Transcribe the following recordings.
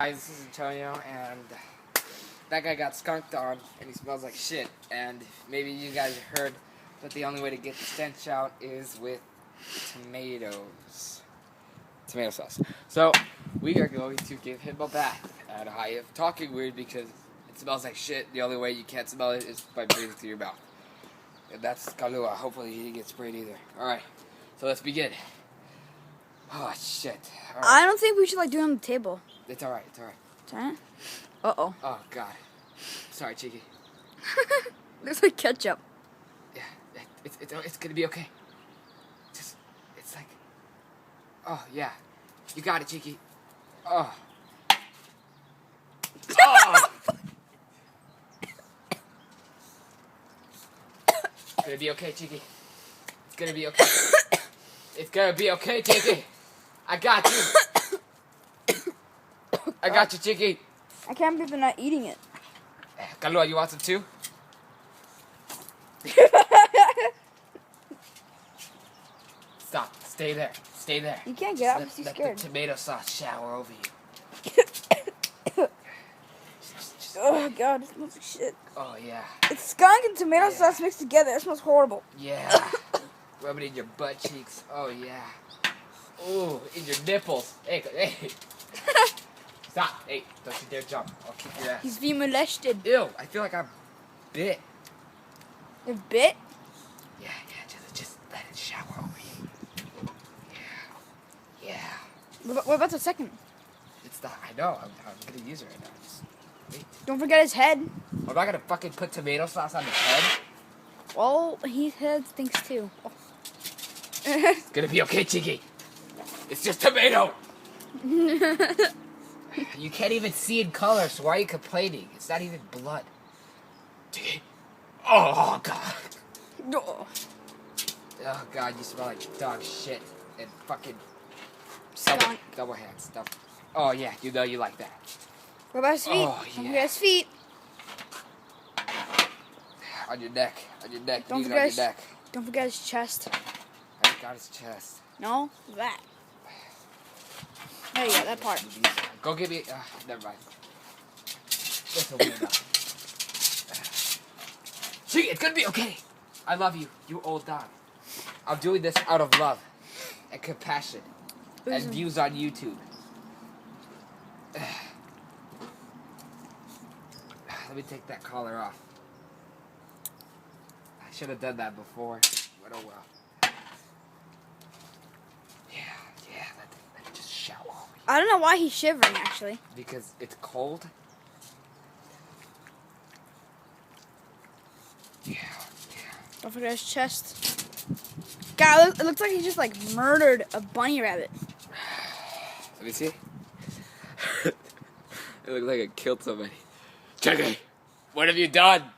Hi, this is Antonio, and that guy got skunked on, and he smells like shit. And maybe you guys heard that the only way to get the stench out is with tomato sauce. So we are going to give him a bath. And I am talking weird because it smells like shit. The only way you can't smell it is by breathing through your mouth. And that's Kalua. Hopefully he didn't get sprayed either. Alright, so let's begin. Oh, shit. All right. I don't think we should, do it on the table. It's alright, it's alright. It's alright? Uh-oh. Oh, God. Sorry, Cheeky. Looks like ketchup. Yeah, it's gonna be okay. It's like... Oh, yeah. You got it, Cheeky. Oh. Oh! It's gonna be okay, Cheeky. It's gonna be okay. It's gonna be okay, Cheeky. I got you. I got you, Cheeky. I can't believe they're not eating it. Kalua, you want some too? Stop. Stay there. Stay there. You can't get out because you're Let scared. the tomato sauce shower over you. Oh, God, it smells like shit. Oh, yeah. It's skunk and tomato sauce mixed together. It smells horrible. Yeah. Rub it in your butt cheeks. Oh, yeah. Ooh, in your nipples. Hey, hey. Stop. Hey, don't you dare jump. I'll kick your ass. He's being molested. Ew, I feel like I'm bit. A bit? Yeah, just let it shower over you. Yeah. What about the second? It's the, I know, I'm gonna use it right now. Just wait. Don't forget his head. I'm not gonna fucking put tomato sauce on his head. Well, his head stinks too. Oh. It's gonna be okay, Cheeky. It's just tomato. You can't even see in color, so why are you complaining? It's not even blood. Cheeky. Oh, God. Oh. Oh, God, you smell like dog shit and fucking Skunk. double hand stuff. Oh, yeah, you know you like that. What about his feet? Oh, Don't yeah. forget his feet. On your neck. Don't Use it forget on his, your neck. don't forget his chest. I got his chest. No? That. There you go, that part. Go get me. Never mind. This'll be enough. Cheeky, it's gonna be okay. I love you, you old dog. I'm doing this out of love and compassion and views on YouTube. Let me take that collar off. I should have done that before, but oh well. Yeah, let it just shower over you. I don't know why he's shivering, actually. Because it's cold? Yeah. Don't forget his chest. God, it looks like he just, murdered a bunny rabbit. Let me see. It looks like I killed somebody. Cheeky, what have you done?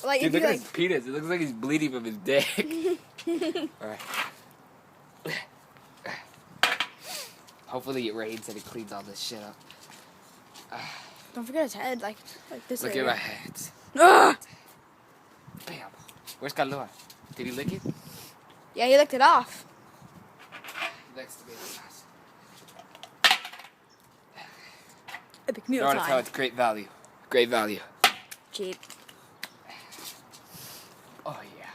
Dude, look at his penis. It looks like he's bleeding from his dick. Alright. Hopefully it rains and it cleans all this shit up. Don't forget his head, like this. Look at my hands. Ugh! Bam. Where's Kalua? Did he lick it? Yeah, he licked it off. Next to me. Epic meal I want to tell time. it's great value. Great value. Cheap. Oh, yeah.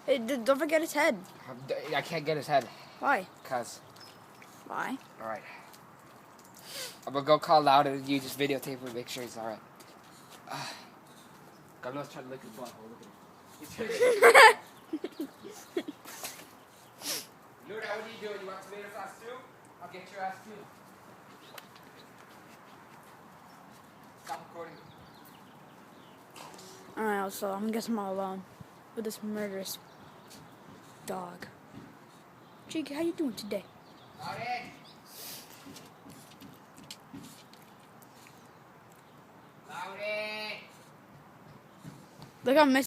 Hey, don't forget his head. I can't get his head. Why? Cause. Why? Alright. I'm gonna go call loud and you just videotape him and make sure he's alright. Carlos trying to lick his butthole. Look at him. He's trying to lick his butthole. Luna, what are you doing? You want tomato sauce too? I'll get your ass too. Stop recording. Alright, so I'm gonna guess I'm all alone with this murderous dog. Jake, how you doing today? Loudy! Loudy! Look how messy.